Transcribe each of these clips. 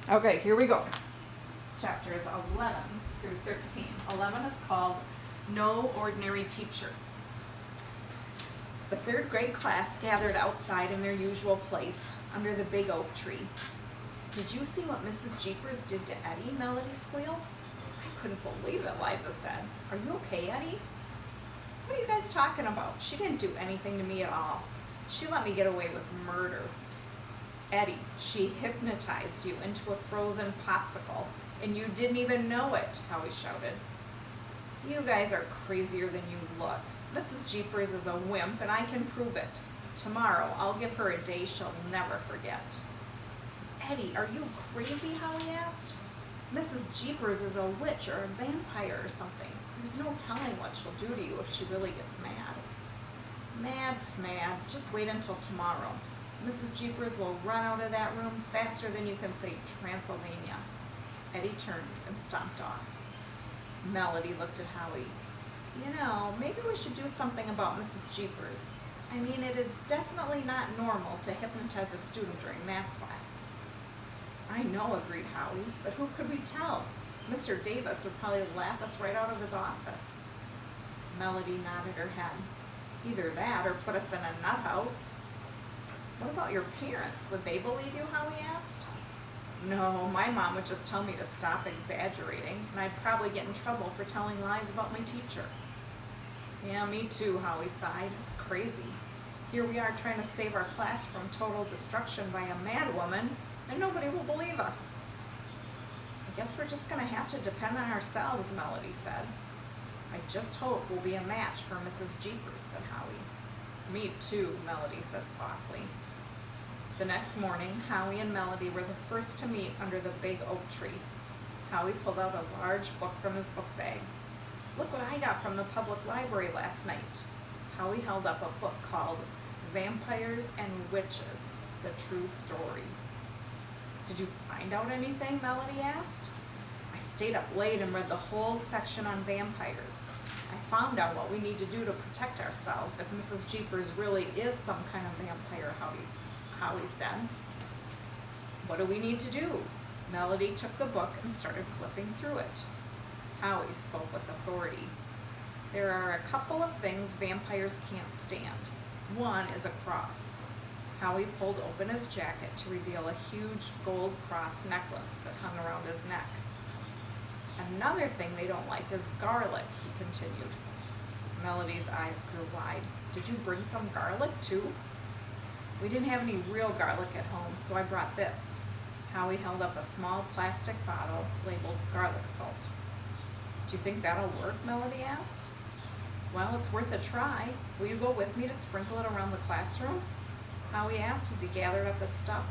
Okay, here we go. Chapters 11 through 13. 11 is called No Ordinary Teacher. The third grade class gathered outside in their usual place under the big oak tree. Did you see what Mrs. Jeepers did to Eddie? Melody squealed. I couldn't believe it, Liza said. Are you okay, Eddie? What are you guys talking about? She didn't do anything to me at all. She let me get away with murder. Eddie, she hypnotized you into a frozen popsicle, and you didn't even know it, Howie shouted. You guys are crazier than you look. Mrs. Jeepers is a wimp, and I can prove it. Tomorrow, I'll give her a day she'll never forget. Eddie, are you crazy? Howie asked. Mrs. Jeepers is a witch or a vampire or something. There's no telling what she'll do to you if she really gets mad. Mad smad, just wait until tomorrow. Mrs. Jeepers will run out of that room faster than you can say Transylvania. Eddie turned and stomped off. Melody looked at Howie. You know, maybe we should do something about Mrs. Jeepers. I mean, it is definitely not normal to hypnotize a student during math class. I know, agreed Howie, but who could we tell? Mr. Davis would probably laugh us right out of his office. Melody nodded her head. Either that or put us in a nut house. What about your parents? Would they believe you? Howie asked. No, my mom would just tell me to stop exaggerating, and I'd probably get in trouble for telling lies about my teacher. Yeah, me too, Howie sighed. It's crazy. Here we are trying to save our class from total destruction by a mad woman, and nobody will believe us. I guess we're just going to have to depend on ourselves, Melody said. I just hope we'll be a match for Mrs. Jeepers, said Howie. Me too, Melody said softly. The next morning, Howie and Melody were the first to meet under the big oak tree. Howie pulled out a large book from his book bag. Look what I got from the public library last night. Howie held up a book called Vampires and Witches, The True Story. Did you find out anything? Melody asked. I stayed up late and read the whole section on vampires. I found out what we need to do to protect ourselves if Mrs. Jeepers really is some kind of vampire, Howie said. What do we need to do? Melody took the book and started flipping through it. Howie spoke with authority. There are a couple of things vampires can't stand. One is a cross. Howie pulled open his jacket to reveal a huge gold cross necklace that hung around his neck. Another thing they don't like is garlic, he continued. Melody's eyes grew wide. Did you bring some garlic too? We didn't have any real garlic at home, so I brought this. Howie held up a small plastic bottle labeled garlic salt. Do you think that'll work? Melody asked. Well, it's worth a try. Will you go with me to sprinkle it around the classroom? Howie asked as he gathered up his stuff.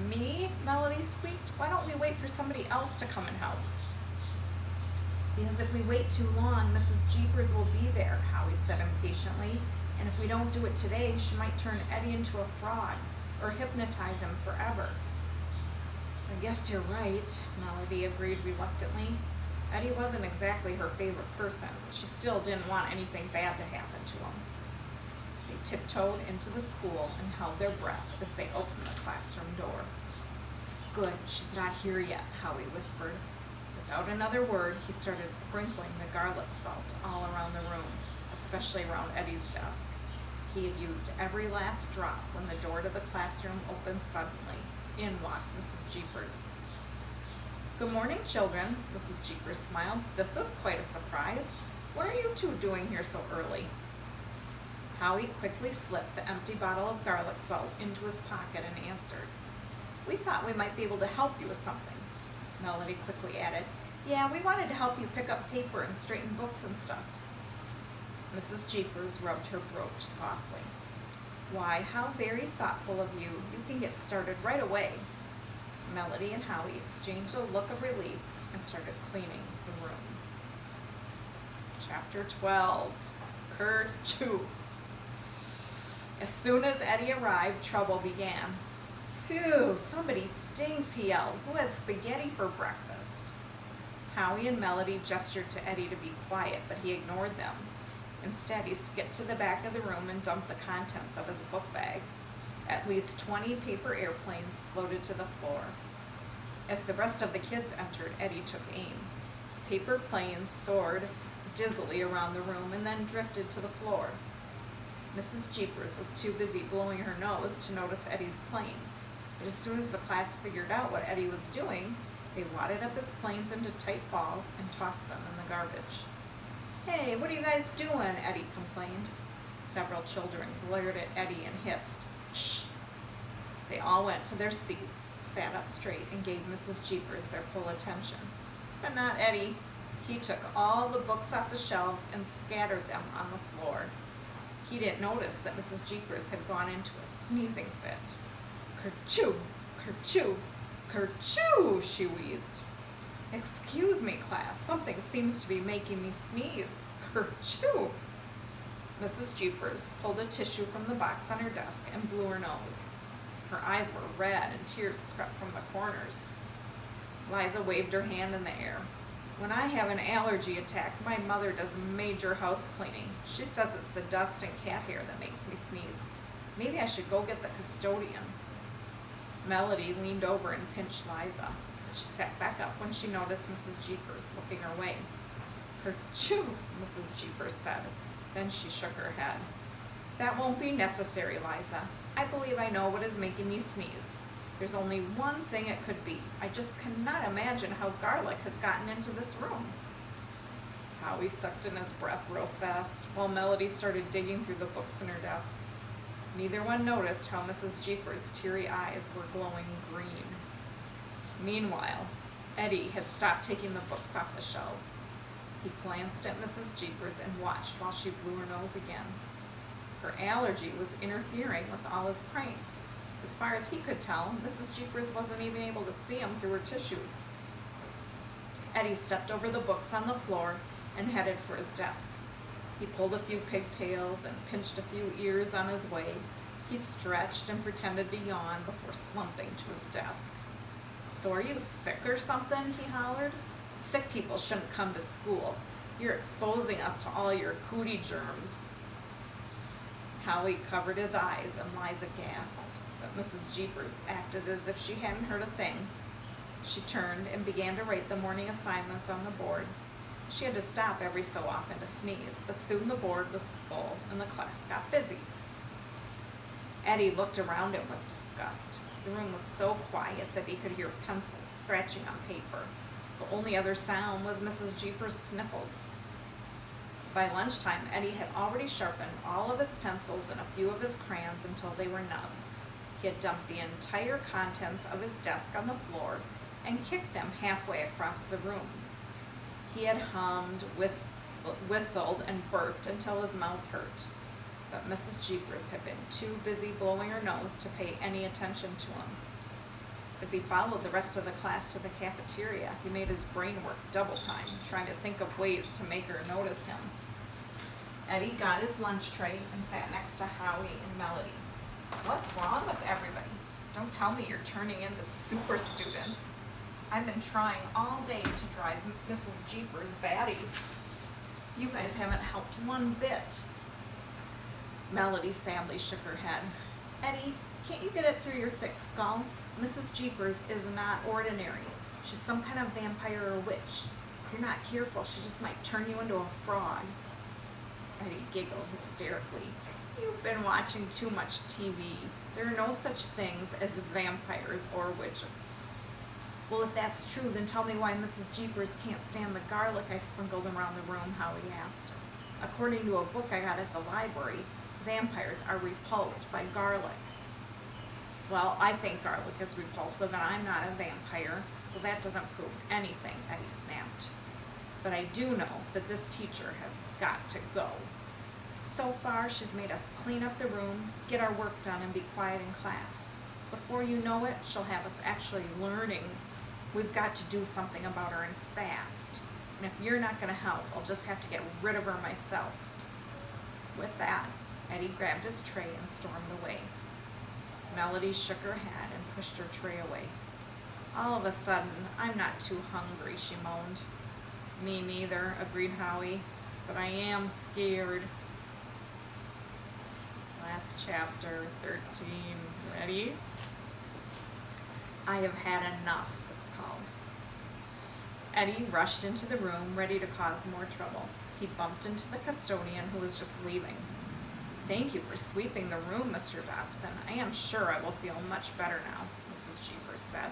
Me? Melody squeaked. Why don't we wait for somebody else to come and help? Because if we wait too long, Mrs. Jeepers will be there, Howie said impatiently. And if we don't do it today, she might turn Eddie into a fraud or hypnotize him forever. I guess you're right, Melody agreed reluctantly. Eddie wasn't exactly her favorite person, but she still didn't want anything bad to happen to him. They tiptoed into the school and held their breath as they opened the classroom door. Good, she's not here yet, Howie whispered. Without another word, he started sprinkling the garlic salt all around the room, especially around Eddie's desk. He had used every last drop when the door to the classroom opened suddenly. In walked Mrs. Jeepers. Good morning, children, Mrs. Jeepers smiled. This is quite a surprise. What are you two doing here so early? Howie quickly slipped the empty bottle of garlic salt into his pocket and answered. We thought we might be able to help you with something. Melody quickly added, yeah, we wanted to help you pick up paper and straighten books and stuff. Mrs. Jeepers rubbed her brooch softly. Why, how very thoughtful of you. You can get started right away. Melody and Howie exchanged a look of relief and started cleaning the room. Chapter 12, Cur 2. As soon as Eddie arrived, trouble began. Phew, somebody stinks, he yelled. Who had spaghetti for breakfast? Howie and Melody gestured to Eddie to be quiet, but he ignored them. Instead, he skipped to the back of the room and dumped the contents of his book bag. At least 20 paper airplanes floated to the floor. As the rest of the kids entered, Eddie took aim. Paper planes soared dizzily around the room and then drifted to the floor. Mrs. Jeepers was too busy blowing her nose to notice Eddie's planes, but as soon as the class figured out what Eddie was doing, they wadded up his planes into tight balls and tossed them in the garbage. "Hey, what are you guys doing?" Eddie complained. Several children glared at Eddie and hissed, "Shh!" They all went to their seats, sat up straight, and gave Mrs. Jeepers their full attention. But not Eddie. He took all the books off the shelves and scattered them on the floor. He didn't notice that Mrs. Jeepers had gone into a sneezing fit. "Kerchoo! Kerchoo! Kerchoo!" she wheezed. "Excuse me, class, something seems to be making me sneeze. Kerchoo!" Mrs. Jeepers pulled a tissue from the box on her desk and blew her nose. Her eyes were red and tears crept from the corners. Liza waved her hand in the air. "When I have an allergy attack, my mother does major house cleaning. She says it's the dust and cat hair that makes me sneeze. Maybe I should go get the custodian." Melody leaned over and pinched Liza. She sat back up when she noticed Mrs. Jeepers looking her way. "Kerchoo!" Mrs. Jeepers said. Then she shook her head. "That won't be necessary, Liza. I believe I know what is making me sneeze. There's only one thing it could be. I just cannot imagine how garlic has gotten into this room." Howie sucked in his breath real fast, while Melody started digging through the books in her desk. Neither one noticed how Mrs. Jeepers' teary eyes were glowing green. Meanwhile, Eddie had stopped taking the books off the shelves. He glanced at Mrs. Jeepers and watched while she blew her nose again. Her allergy was interfering with all his pranks. As far as he could tell, Mrs. Jeepers wasn't even able to see him through her tissues. Eddie stepped over the books on the floor and headed for his desk. He pulled a few pigtails and pinched a few ears on his way. He stretched and pretended to yawn before slumping to his desk. "So are you sick or something?" he hollered. "Sick people shouldn't come to school. You're exposing us to all your cootie germs." Howie covered his eyes and Liza gasped, but Mrs. Jeepers acted as if she hadn't heard a thing. She turned and began to write the morning assignments on the board. She had to stop every so often to sneeze, but soon the board was full and the class got busy. Eddie looked around him with disgust. The room was so quiet that he could hear pencils scratching on paper. The only other sound was Mrs. Jeepers' sniffles. By lunchtime, Eddie had already sharpened all of his pencils and a few of his crayons until they were nubs. He had dumped the entire contents of his desk on the floor and kicked them halfway across the room. He had hummed, whistled, and burped until his mouth hurt. But Mrs. Jeepers had been too busy blowing her nose to pay any attention to him. As he followed the rest of the class to the cafeteria, he made his brain work double time, trying to think of ways to make her notice him. Eddie got his lunch tray and sat next to Howie and Melody. "What's wrong with everybody? Don't tell me you're turning into super students. I've been trying all day to drive Mrs. Jeepers batty. You guys haven't helped one bit." Melody sadly shook her head. "Eddie, can't you get it through your thick skull? Mrs. Jeepers is not ordinary. She's some kind of vampire or witch. If you're not careful, she just might turn you into a frog." Eddie giggled hysterically. "You've been watching too much TV. There are no such things as vampires or witches." "Well, if that's true, then tell me why Mrs. Jeepers can't stand the garlic I sprinkled around the room," Howie asked. "According to a book I got at the library, vampires are repulsed by garlic." "Well, I think garlic is repulsive and I'm not a vampire, so that doesn't prove anything," Eddie snapped. "But I do know that this teacher has got to go. So far, she's made us clean up the room, get our work done, and be quiet in class. Before you know it, she'll have us actually learning. We've got to do something about her and fast. And if you're not going to help, I'll just have to get rid of her myself." With that, Eddie grabbed his tray and stormed away. Melody shook her head and pushed her tray away. "All of a sudden, I'm not too hungry," she moaned. "Me neither," agreed Howie, "but I am scared." Last chapter, 13. Ready? "I have had enough," it's called. Eddie rushed into the room, ready to cause more trouble. He bumped into the custodian, who was just leaving. "Thank you for sweeping the room, Mr. Dobson. I am sure I will feel much better now," Mrs. Jeepers said.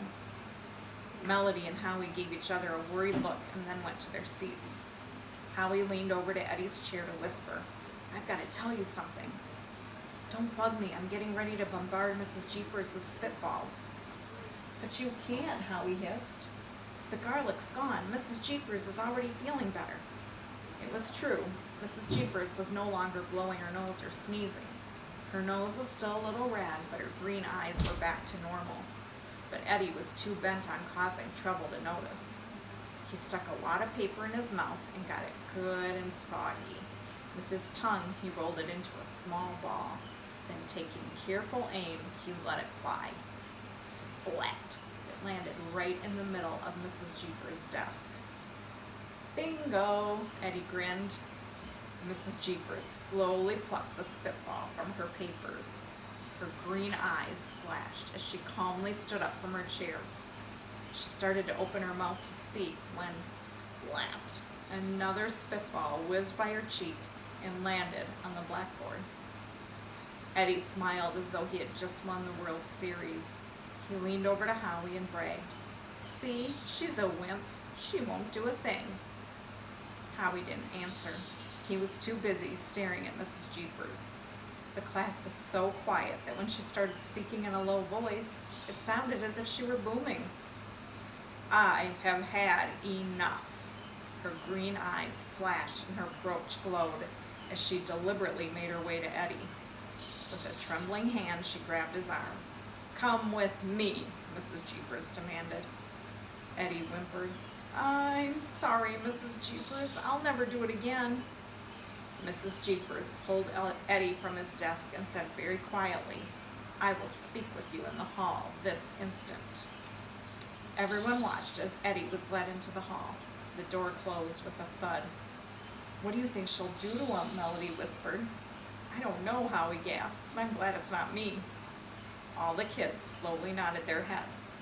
Melody and Howie gave each other a worried look and then went to their seats. Howie leaned over to Eddie's chair to whisper, "I've got to tell you something." "Don't bug me. I'm getting ready to bombard Mrs. Jeepers with spitballs." "But you can't," Howie hissed. "The garlic's gone. Mrs. Jeepers is already feeling better." It was true. Mrs. Jeepers was no longer blowing her nose or sneezing. Her nose was still a little red, but her green eyes were back to normal. But Eddie was too bent on causing trouble to notice. He stuck a wad of paper in his mouth and got it good and soggy. With his tongue, he rolled it into a small ball. Then, taking careful aim, he let it fly. Splat! It landed right in the middle of Mrs. Jeepers' desk. "Bingo!" Eddie grinned. Mrs. Jeepers slowly plucked the spitball from her papers. Her green eyes flashed as she calmly stood up from her chair. She started to open her mouth to speak when, splat, another spitball whizzed by her cheek and landed on the blackboard. Eddie smiled as though he had just won the World Series. He leaned over to Howie and bragged, "See, she's a wimp. She won't do a thing." Howie didn't answer. He was too busy staring at Mrs. Jeepers. The class was so quiet that when she started speaking in a low voice, it sounded as if she were booming. "I have had enough." Her green eyes flashed and her brooch glowed as she deliberately made her way to Eddie. With a trembling hand, she grabbed his arm. "Come with me," Mrs. Jeepers demanded. Eddie whimpered, "I'm sorry, Mrs. Jeepers. I'll never do it again." Mrs. Jeepers pulled Eddie from his desk and said very quietly, "I will speak with you in the hall this instant." Everyone watched as Eddie was led into the hall. The door closed with a thud. "What do you think she'll do to him?" Melody whispered. "I don't know," Howie gasped, "but I'm glad it's not me." All the kids slowly nodded their heads.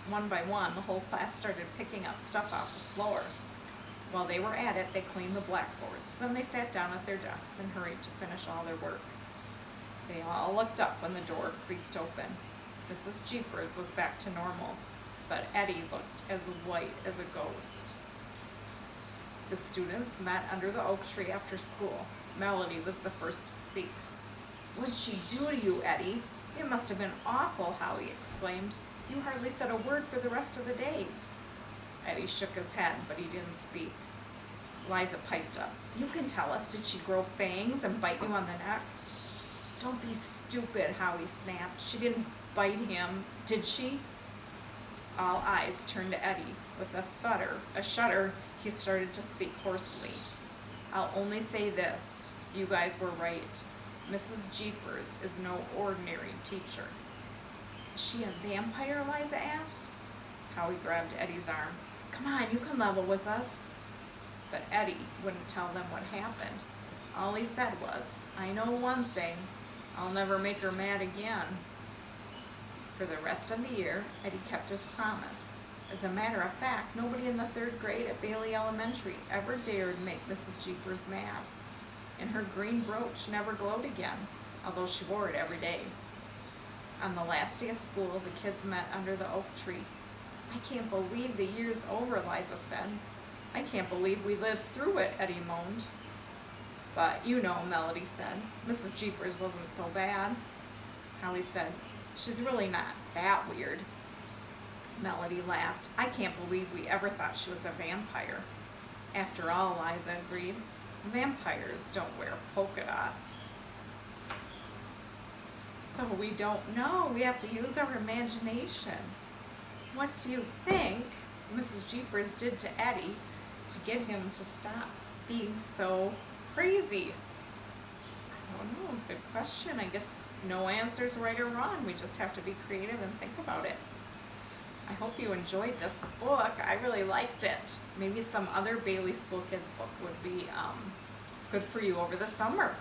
One by one, the whole class started picking up stuff off the floor. While they were at it, they cleaned the blackboards. Then they sat down at their desks and hurried to finish all their work. They all looked up when the door creaked open. Mrs. Jeepers was back to normal, but Eddie looked as white as a ghost. The students met under the oak tree after school. Melody was the first to speak. "What'd she do to you, Eddie? It must have been awful," Howie exclaimed. "You hardly said a word for the rest of the day." Eddie shook his head, but he didn't speak. Liza piped up. "You can tell us. Did she grow fangs and bite you on the neck?" "Don't be stupid," Howie snapped. "She didn't bite him, did she?" All eyes turned to Eddie. With a shudder, he started to speak hoarsely. "I'll only say this. You guys were right. Mrs. Jeepers is no ordinary teacher." "Is she a vampire?" Liza asked. Howie grabbed Eddie's arm. "Come on, you can level with us." But Eddie wouldn't tell them what happened. All he said was, "I know one thing. I'll never make her mad again." For the rest of the year, Eddie kept his promise. As a matter of fact, nobody in the 3rd grade at Bailey Elementary ever dared make Mrs. Jeepers mad. And her green brooch never glowed again, although she wore it every day. On the last day of school, the kids met under the oak tree. "I can't believe the year's over," Liza said. "I can't believe we lived through it," Eddie moaned. "But you know," Melody said, "Mrs. Jeepers wasn't so bad." Howie said, "She's really not that weird." Melody laughed. "I can't believe we ever thought she was a vampire." "After all," Liza agreed, "vampires don't wear polka dots." So we don't know. We have to use our imagination. What do you think Mrs. Jeepers did to Eddie to get him to stop being so crazy? I don't know. Good question. I guess no answer's right or wrong. We just have to be creative and think about it. I hope you enjoyed this book. I really liked it. Maybe some other Bailey School Kids book would be good for you over the summer.